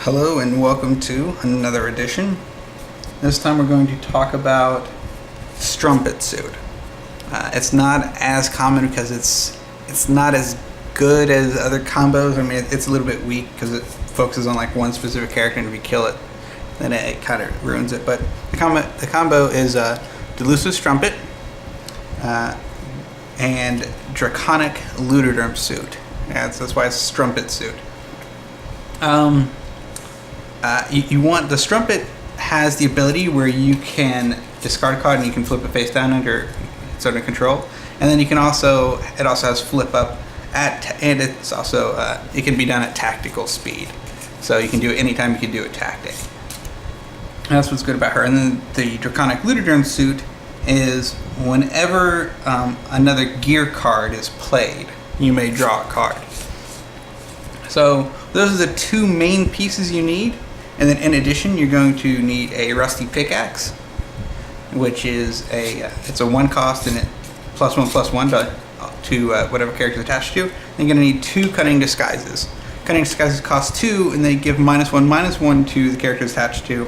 Hello and welcome to another edition. This time we're going to talk about Strumpet Suit. It's not as common because it's not as good as other combos. I mean, it's a little bit weak because it focuses on like one specific character, and if you kill it, then it kind of ruins it. But the combo is Delusive Strumpet and Draconic Luteoderm Suit. Yeah, that's why it's Strumpet Suit. You want the Strumpet has the ability where you can discard a card and you can flip it face down under its under control, and then you can also has flip up and it's also it can be done at tactical speed, so you can do it anytime you can do it tactic. That's what's good about her. And then the Draconic Luteoderm Suit is whenever another gear card is played, you may draw a card. So those are the two main pieces you need. And then in addition, you're going to need a rusty pickaxe, which is it's a 1 cost and it +1/+1 to whatever character is attached to. Then you're going to need 2 cunning disguises. Cunning disguises cost 2 and they give -1/-1 to the characters attached to.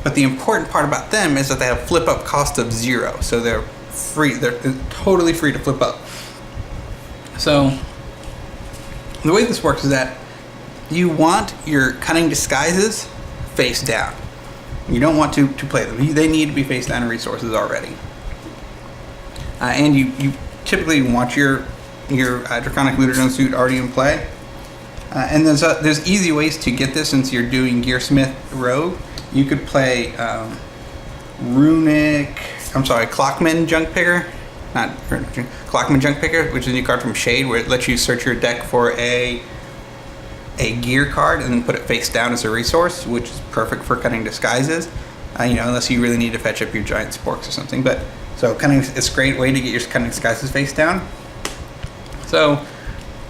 But the important part about them is that they have flip up cost of 0, so they're free. They're totally free to flip up. So the way this works is that you want your cunning disguises face down. You don't want to play them. They need to be face down in resources already. And you typically want your Draconic Luteoderm Suit already in play. And there's easy ways to get this since you're doing Gearsmith Rogue. You could play Clockman Junk Picker. Not Clockman Junk Picker, which is a new card from Shade, where it lets you search your deck for a gear card and then put it face down as a resource, which is perfect for cunning disguises. Unless you really need to fetch up your giant sporks or something. But so it's a great way to get your cunning disguises face down. So,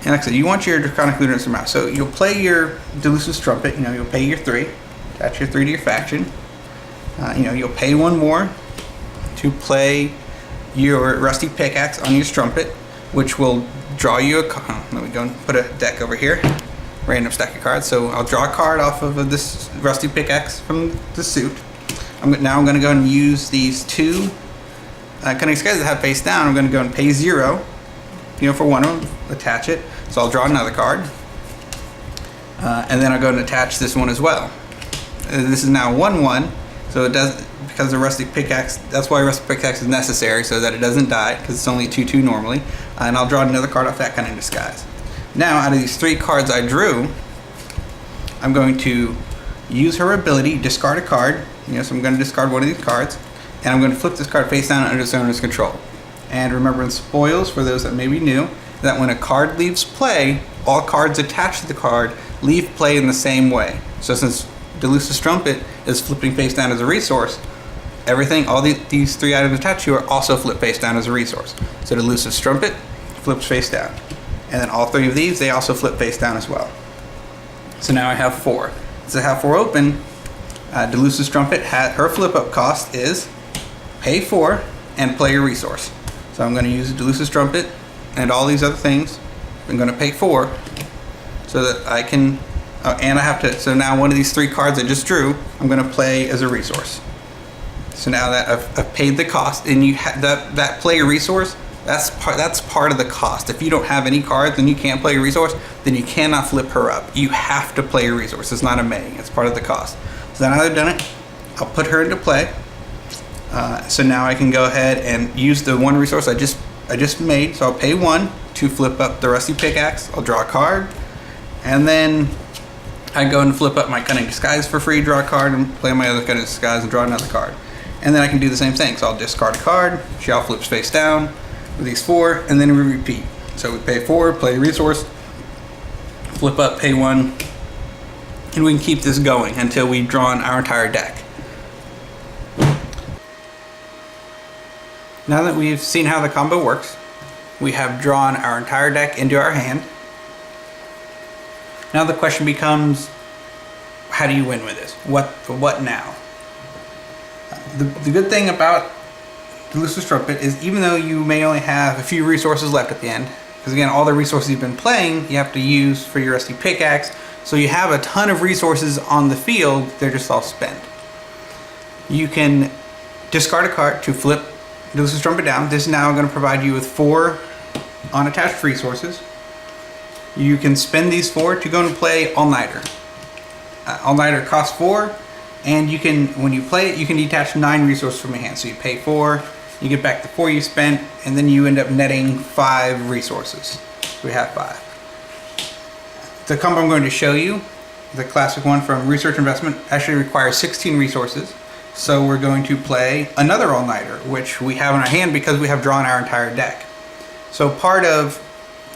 and like I said, you want your Draconic Luteoderm out. So you'll play your Delusive Strumpet. You'll pay your 3, attach your 3 to your faction. You'll pay 1 more to play your rusty pickaxe on your Strumpet, which will draw you a card. Let me go and put a deck over here. Random stack of cards. So I'll draw a card off of this rusty pickaxe from the suit. Now I'm going to go and use these 2 cunning disguises that have face down. I'm going to go and pay 0, for one of them, attach it. So I'll draw another card, and then I'll go and attach this one as well. This is now 1/1, so it does, because the rusty pickaxe. That's why rusty pickaxe is necessary, so that it doesn't die, because it's only 2/2 normally. And I'll draw another card off that cunning disguise. Now, out of these 3 cards I drew, I'm going to use her ability, discard a card. So I'm going to discard one of these cards, and I'm going to flip this card face down under its owner's control. And remember in spoils, for those that may be new, that when a card leaves play, all cards attached to the card leave play in the same way. So since Delusive Strumpet is flipping face down as a resource, all these 3 items attached to you are also flipped face down as a resource. So Delusive Strumpet flips face down. And then all 3 of these, they also flip face down as well. So now I have 4. So I have 4 open. Delusive Strumpet, her flip up cost is pay 4 and play a resource. So I'm going to use Delusive Strumpet and all these other things. I'm going to pay 4 so that I can, and I have to, so now one of these 3 cards I just drew, I'm going to play as a resource. So now that I've paid the cost, and you that play a resource, that's part of the cost. If you don't have any cards and you can't play a resource, then you cannot flip her up. You have to play a resource. It's not a may. It's part of the cost. So now that I've done it, I'll put her into play. So now I can go ahead and use the 1 resource I just made. So I'll pay 1 to flip up the rusty pickaxe. I'll draw a card, and then I go and flip up my cunning disguise for free, draw a card, and play my other cunning disguise and draw another card. And then I can do the same thing. So I'll discard a card. She all flips face down with these 4, and then we repeat. So we pay 4, play a resource, flip up, pay 1, and we can keep this going until we've drawn our entire deck. Now that we've seen how the combo works, we have drawn our entire deck into our hand. Now the question becomes, how do you win with this? What now? The good thing about Delusive Strumpet is, even though you may only have a few resources left at the end, Because again, all the resources you've been playing, you have to use for your rusty pickaxe. So you have a ton of resources on the field, they're just all spent. You can discard a card to flip Delusive Strumpet down. This is now going to provide you with 4 unattached resources. You can spend these 4 to go and play All-Nighter. All-Nighter costs 4, and you can, when you play it, you can detach 9 resources from your hand. So you pay 4, you get back the 4 you spent, and then you end up netting 5 resources. So we have 5. The combo I'm going to show you, the classic one from Research Investment, actually requires 16 resources. So we're going to play another All-Nighter, which we have in our hand because we have drawn our entire deck. So part of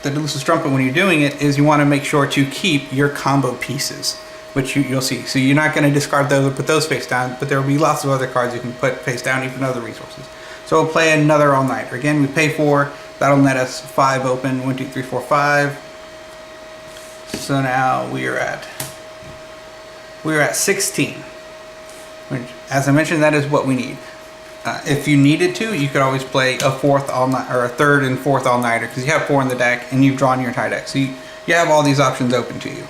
the Delusive Strumpet when you're doing it is you want to make sure to keep your combo pieces, which you'll see. So you're not going to discard those or put those face down, but there will be lots of other cards you can put face down, even other resources. So we'll play another All-Nighter. Again, we pay 4, that'll net us 5 open, 1, 2, 3, 4, 5. So now we're at 16. Which, as I mentioned, that is what we need. If you needed to, you could always play a 4th all-nighter or a 3rd and 4th all-nighter because you have 4 in the deck and you've drawn your entire deck. So you have all these options open to you.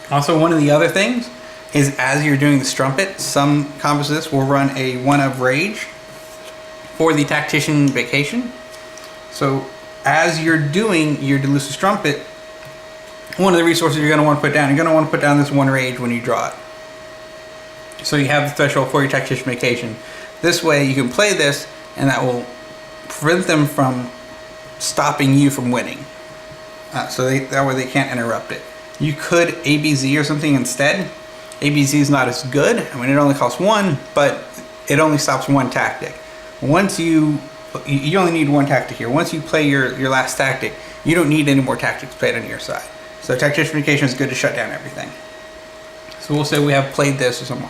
Also, one of the other things is as you're doing the Strumpet, some combos of this will run a 1 of Rage for the Tactician Vacation. So as you're doing your Delusive Strumpet, one of the resources you're going to want to put down, you're going to want to put down this 1 Rage when you draw it. So you have the threshold for your Tactician Vacation. This way you can play this and that will prevent them from stopping you from winning. So that way they can't interrupt it. You could ABZ or something instead. ABZ is not as good. I mean, it only costs 1, but it only stops 1 tactic. Once you only need 1 tactic here. Once you play your last tactic, you don't need any more tactics played on your side. So Tactician Vacation is good to shut down everything. So we'll say we have played this or something.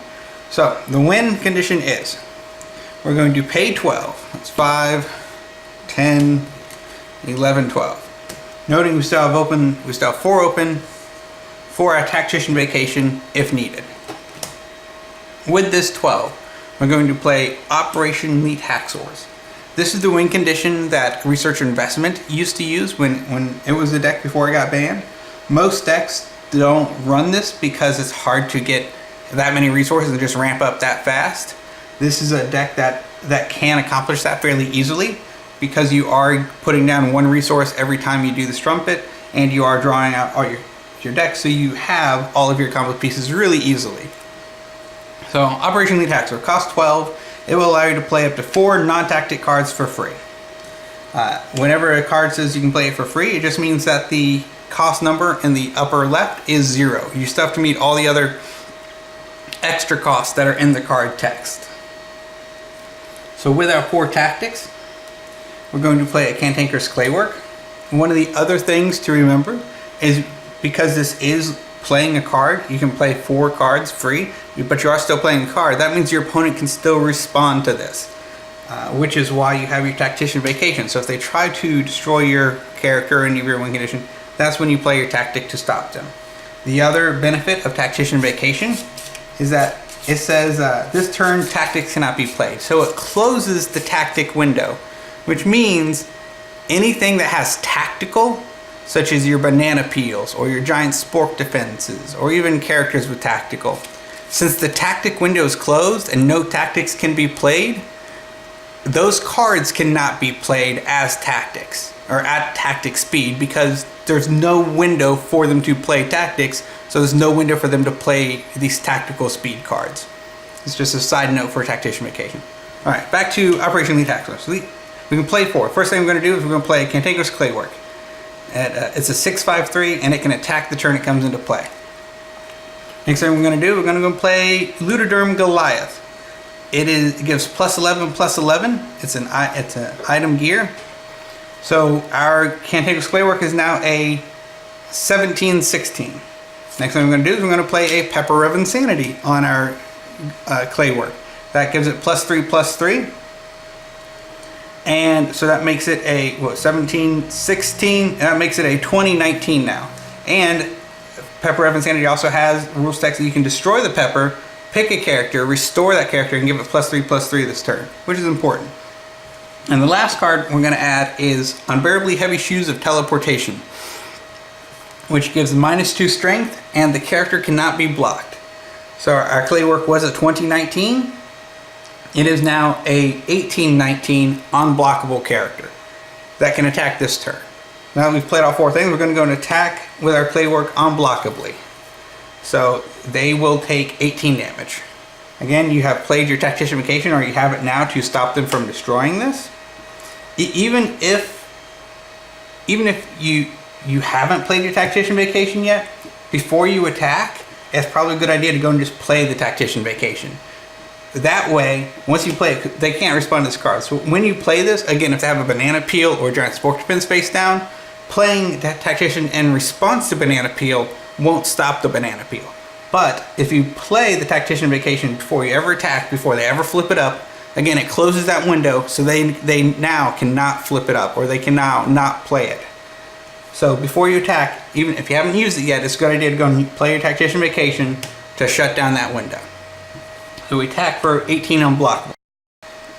So the win condition is we're going to pay 12. That's 5, 10, 11, 12. Noting we still have 4 open for our Tactician Vacation if needed. With this 12, we're going to play Operation Elite Hacksaws. This is the win condition that Research Investment used to use when it was the deck before it got banned. Most decks don't run this because it's hard to get that many resources and just ramp up that fast. This is a deck that can accomplish that fairly easily because you are putting down 1 resource every time you do the Strumpet and you are drawing out all your deck, so you have all of your combo pieces really easily. So Operation Elite Hacksaw costs 12. It will allow you to play up to 4 non-tactic cards for free. Whenever a card says you can play it for free, it just means that the cost number in the upper left is 0. You still have to meet all the other extra costs that are in the card text. So with our 4 tactics, we're going to play a Cantankerous Claywork. One of the other things to remember is because this is playing a card, you can play 4 cards free, but you are still playing a card. That means your opponent can still respond to this, which is why you have your Tactician Vacation. So if they try to destroy your character in your win condition, that's when you play your tactic to stop them. The other benefit of Tactician Vacation is that it says this turn tactics cannot be played. So it closes the tactic window, which means anything that has tactical, such as your banana peels or your giant spork defenses or even characters with tactical, since the tactic window is closed and no tactics can be played, those cards cannot be played as tactics or at tactic speed because there's no window for them to play tactics, so there's no window for them to play these tactical speed cards. It's just a side note for Tactician Vacation. Alright, back to Operation Elite Hacksaw. So we can play 4. First thing we're going to do is we're going to play Cantankerous Claywork. It's a 6/5/3 and it can attack the turn it comes into play. Next thing we're going to do, we're going to go play Luteoderm Goliath. It gives +11/+11. It's an item gear. So our Cantankerous Claywork is now a 17/16. Next thing we're going to do is we're going to play a Pepper of Insanity on our Claywork. That gives it +3/+3. And so that makes it a 17/16, and that makes it a 20/19 now. And Pepper of Insanity also has rules text that you can destroy the pepper, pick a character, restore that character, and give it +3/+3 this turn, which is important. And the last card we're going to add is Unbearably Heavy Shoes of Teleportation, which gives -2 strength, and the character cannot be blocked. So our clay work was a 2019. It is now a 1819 unblockable character that can attack this turn. Now that we've played all 4 things, we're going to go and attack with our clay work unblockably. So they will take 18 damage. Again, you have played your Tactician Vacation, or you have it now to stop them from destroying this. Even if you haven't played your Tactician Vacation yet, before you attack, it's probably a good idea to go and just play the Tactician Vacation. That way, once you play it, they can't respond to this card. So when you play this, again, if they have a Banana Peel or Giant Scorpions face down, playing that Tactician in response to Banana Peel won't stop the Banana Peel. But if you play the Tactician Vacation before you ever attack, before they ever flip it up, again, it closes that window, so they now cannot flip it up, or they can now not play it. So before you attack, even if you haven't used it yet, it's a good idea to go and play your Tactician Vacation to shut down that window. So we attack for 18 unblockable.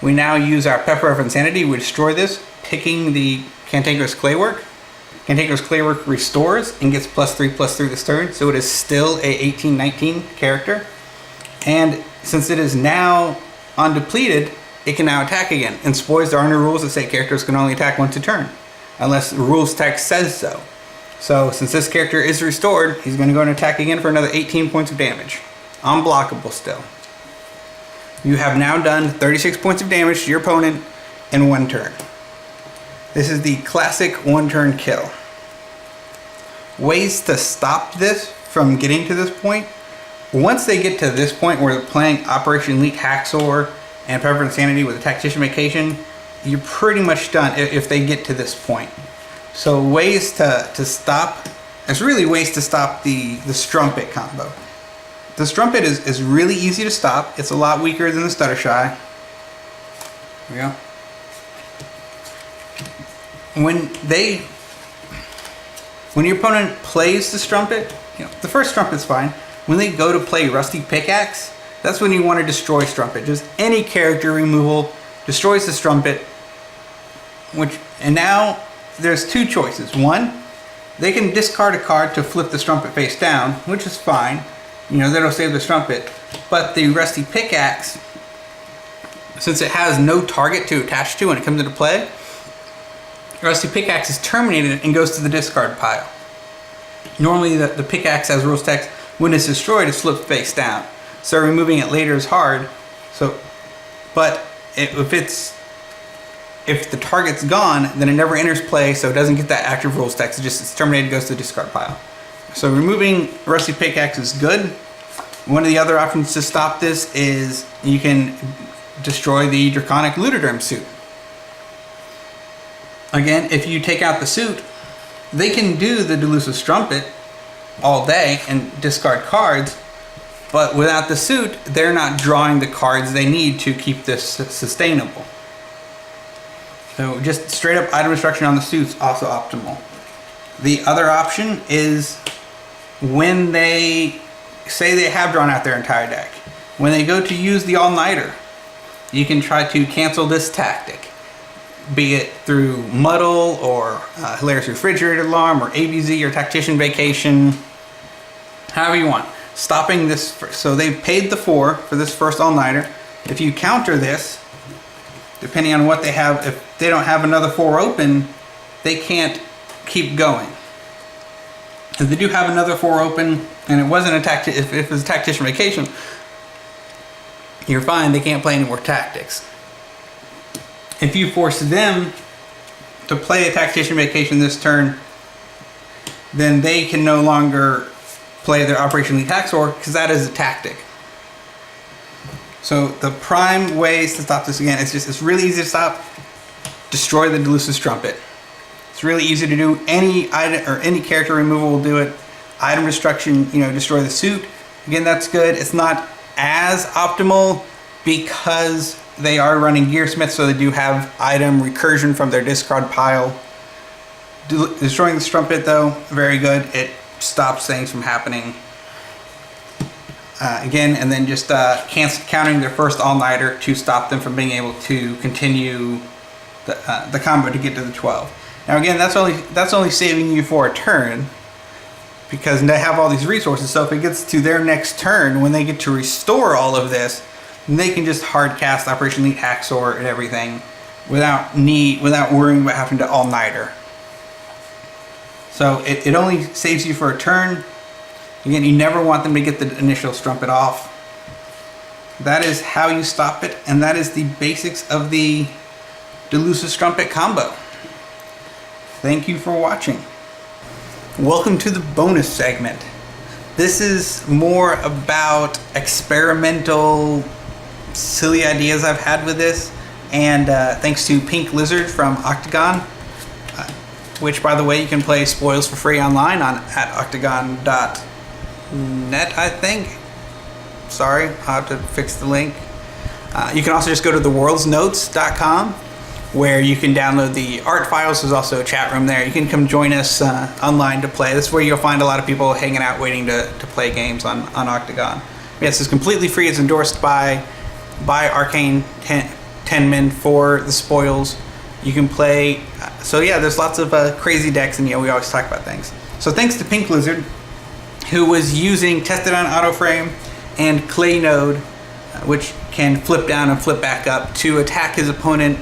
We now use our Pepper of Insanity. We destroy this, picking the Cantankerous Claywork. Cantankerous Claywork restores and gets +3/+3 this turn, so it is still a 1819 character. And since it is now undepleted, it can now attack again. In Spoils, there are no rules that say characters can only attack once a turn, unless the rules text says so. So since this character is restored, he's going to go and attack again for another 18 points of damage. Unblockable still. You have now done 36 points of damage to your opponent in 1 turn. This is the classic 1-turn kill. Ways to stop this from getting to this point. Once they get to this point where they're playing Operation Elite Hacksaw and Pepper of Insanity with a Tactician Vacation, you're pretty much done if they get to this point. So ways to stop, it's really ways to stop the Strumpet combo. The Strumpet is really easy to stop. It's a lot weaker than the Stuttershy. There we go. When your opponent plays the Strumpet, the first Strumpet's fine. When they go to play Rusty Pickaxe, that's when you want to destroy Strumpet. Just any character removal destroys the Strumpet. And now there's 2 choices. One, they can discard a card to flip the Strumpet face down, which is fine. That'll save the Strumpet. But the Rusty Pickaxe, since it has no target to attach to when it comes into play, Rusty Pickaxe is terminated and goes to the discard pile. Normally the pickaxe, as rules text, when it's destroyed, it's flipped face down. So removing it later is hard. But if the target's gone, then it never enters play, so it doesn't get that active rules text. It's terminated, goes to the discard pile. So removing Rusty Pickaxe is good. One of the other options to stop this is you can destroy the Draconic Luteoderm suit. Again, if you take out the suit, they can do the Delusive Strumpet all day and discard cards, but without the suit, they're not drawing the cards they need to keep this sustainable. So just straight up item destruction on the suit's also optimal. The other option is when they say they have drawn out their entire deck. When they go to use the All-Nighter, you can try to cancel this tactic. Be it through Muddle or Hilarious Refrigerator Alarm or ABZ or Tactician Vacation, however you want. Stopping this, so they've paid the 4 for this first All-Nighter. If you counter this, depending on what they have, if they don't have another 4 open, they can't keep going. If they do have another 4 open, and it wasn't if it was a Tactician Vacation, you're fine, they can't play any more tactics. If you force them to play a Tactician Vacation this turn, then they can no longer play their Operation Elite Hacksaw, because that is a tactic. So the prime ways to stop this, again, it's really easy to stop. Destroy the Delusive Strumpet. It's really easy to do. Any item or any character removal will do it. Item destruction, destroy the suit. Again, that's good. It's not as optimal because they are running Gearsmith, so they do have item recursion from their discard pile. Destroying the Strumpet, though, very good. It stops things from happening. Again, and then just countering their first All-Nighter to stop them from being able to continue the combo to get to the 12. Now again, that's only saving you for a turn, because they have all these resources. So if it gets to their next turn, when they get to restore all of this, they can just hard cast Operation Elite Hacksaw and everything without worrying about having to all-nighter. So it only saves you for a turn. Again, you never want them to get the initial Strumpet off. That is how you stop it, and that is the basics of the Delusive Strumpet combo. Thank you for watching. Welcome to the bonus segment. This is more about experimental, silly ideas I've had with this, and thanks to Pink Lizard from Octagon, which, by the way, you can play Spoils for free online at octagon.net, I think. Sorry, I'll have to fix the link. You can also just go to theworldsnotes.com, where you can download the art files. There's also a chat room there. You can come join us online to play. This is where you'll find a lot of people hanging out waiting to play games on Octagon. Yes, it's completely free. It's endorsed by Arcane Tenman for the Spoils. You can play. So yeah, there's lots of crazy decks, and we always talk about things. So thanks to Pink Lizard, who was using Tested on Autoframe and Clay Node, which can flip down and flip back up to attack his opponent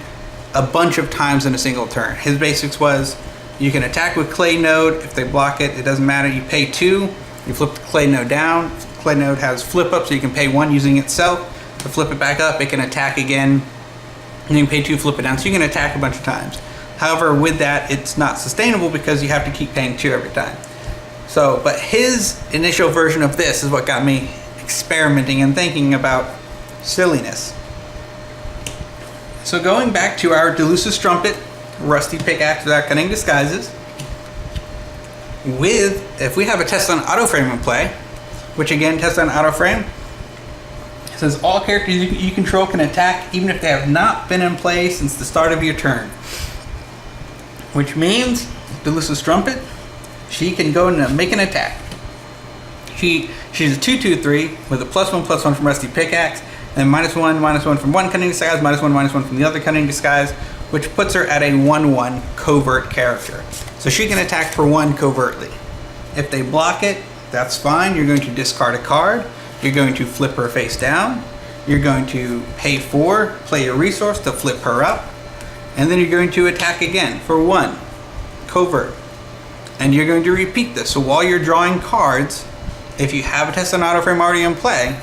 a bunch of times in a single turn. His basics was, you can attack with Clay Node. If they block it, it doesn't matter. You pay 2, you flip the Clay Node down. Clay Node has flip up, so you can pay 1 using itself. To flip it back up, it can attack again, and you can pay 2, flip it down, so you can attack a bunch of times. However, with that, it's not sustainable because you have to keep paying 2 every time. So, but his initial version of this is what got me experimenting and thinking about silliness. So going back to our Delusive Strumpet, Rusty Pickaxe without Cunning Disguises, if we have a Test on Autoframe in play, which again, Test on Autoframe, says all characters you control can attack even if they have not been in play since the start of your turn. Which means, Delusive Strumpet, she can go and make an attack. She's a 2/2/3 with a +1/+1 from Rusty Pickaxe, and -1/-1 from one Cunning Disguise, -1/-1 from the other Cunning Disguise, which puts her at a 1/1 covert character. So she can attack for 1 covertly. If they block it, that's fine. You're going to discard a card. You're going to flip her face down. You're going to pay 4, play a resource to flip her up, and then you're going to attack again for 1 covert. And you're going to repeat this. So while you're drawing cards, if you have a Test on Autoframe already in play,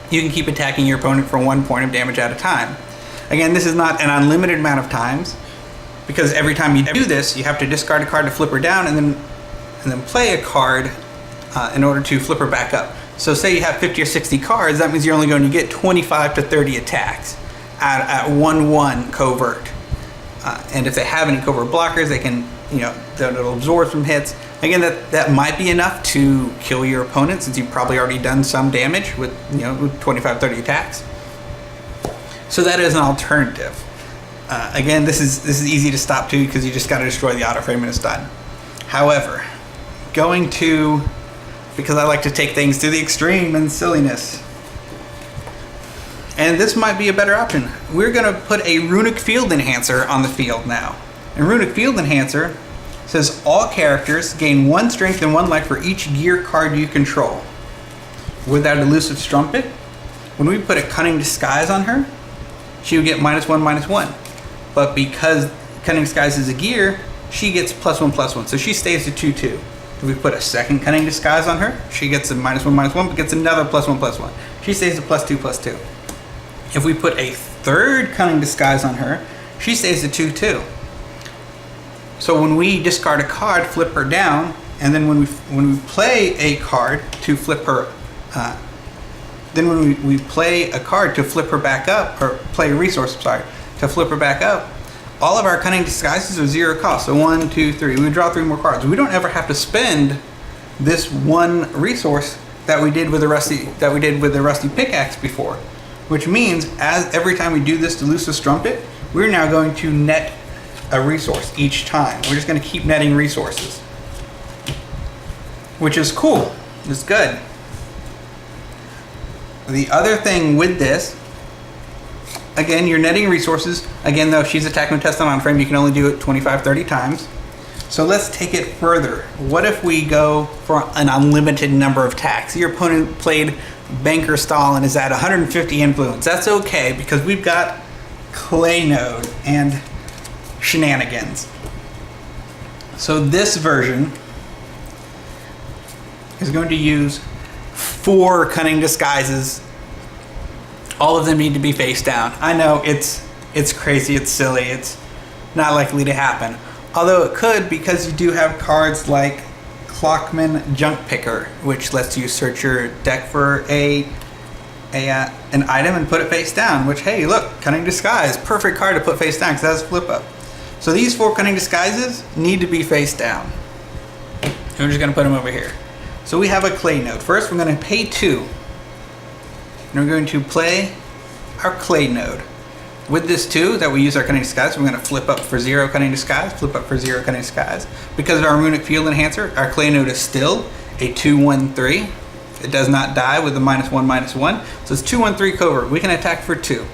you can keep attacking your opponent for 1 point of damage at a time. Again, this is not an unlimited amount of times, because every time you do this, you have to discard a card to flip her down, and then play a card in order to flip her back up. So say you have 50 or 60 cards, that means you're only going to get 25 to 30 attacks at 1/1 covert. And if they have any covert blockers, they can, they'll absorb some hits. Again, that might be enough to kill your opponent, since you've probably already done some damage with 25, 30 attacks. So that is an alternative. Again, this is easy to stop too, because you just got to destroy the Autoframe and it's done. However, because I like to take things to the extreme and silliness, and this might be a better option, we're going to put a Runic Field Enhancer on the field now. And Runic Field Enhancer says all characters gain 1 strength and 1 life for each gear card you control. With our Delusive Strumpet, when we put a Cunning Disguise on her, she would get -1/-1. But because Cunning Disguise is a gear, she gets +1/+1, so she stays at 2/2. If we put a second Cunning Disguise on her, she gets a -1/-1, but gets another +1/+1. She stays at +2/+2. If we put a third Cunning Disguise on her, she stays at 2/2. So when we discard a card, flip her down, and then when we play a card to flip her, then when we play a card to flip her back up, or play a resource, to flip her back up, all of our Cunning Disguises are 0 cost. So 1, 2, 3. We draw 3 more cards. We don't ever have to spend this 1 resource that we did with the Rusty Pickaxe before. Which means, every time we do this Delusive Strumpet, we're now going to net a resource each time. We're just going to keep netting resources, which is cool. It's good. The other thing with this again, you're netting resources. Again, though, if she's attacking with tested on frame, you can only do it 25, 30 times. So let's take it further. What if we go for an unlimited number of attacks? Your opponent played Banker Stall and is at 150 influence. That's okay because we've got Clay Node and Shenanigans. So this version is going to use 4 Cunning Disguises. All of them need to be face down. I know it's crazy, it's silly, it's not likely to happen. Although it could, because you do have cards like Clockman Junk Picker, which lets you search your deck for an item and put it face down, which, hey, look, Cunning Disguise, perfect card to put face down because it has flip up. So these 4 Cunning Disguises need to be face down. And we're just gonna put them over here. So we have a Clay Node. First, we're gonna pay 2. And we're going to play our Clay Node. With this 2 that we use our Cunning Disguise, we're going to flip up for 0 Cunning Disguise, flip up for 0 Cunning Disguise. Because of our Runic Field Enhancer, our Clay Node is still a 2/1/3. It does not die with a -1/-1. So it's 2/1/3 covert. We can attack for 2.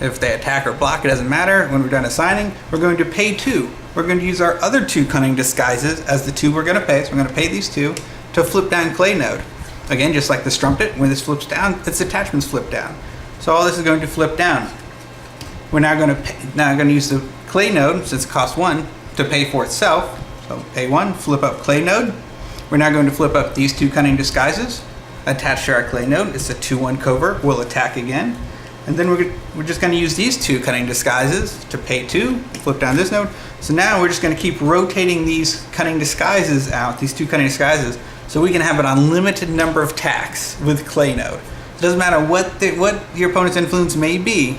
If they attack or block, it doesn't matter. When we're done assigning, we're going to pay 2. We're going to use our other 2 Cunning Disguises as the 2 we're going to pay. So we're going to pay these 2 to flip down Clay Node. Again, just like the Strumpet, when this flips down, its attachments flip down. So all this is going to flip down. We're now going to use the Clay Node, since it costs 1, to pay for itself. So pay 1, flip up Clay Node. We're now going to flip up these 2 Cunning Disguises attached to our Clay Node. It's a 2/1 covert. We'll attack again. And then we're just going to use these 2 Cunning Disguises to pay 2, flip down this node. So now we're just going to keep rotating these Cunning Disguises out, these 2 Cunning Disguises, so we can have an unlimited number of attacks with Clay Node. It doesn't matter what your opponent's influence may be.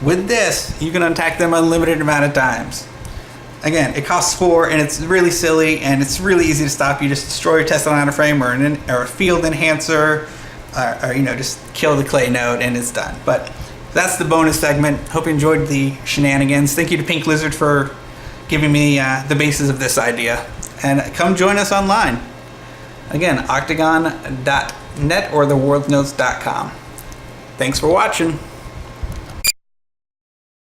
With this, you can attack them unlimited amount of times. Again, it costs 4 and it's really silly and it's really easy to stop. You just destroy your tested on frame or a field enhancer, or just kill the Clay Node and it's done. But that's the bonus segment. Hope you enjoyed the shenanigans. Thank you to Pink Lizard for giving me the basis of this idea. And come join us online. Again, octagon.net or theworldnotes.com. Thanks for watching.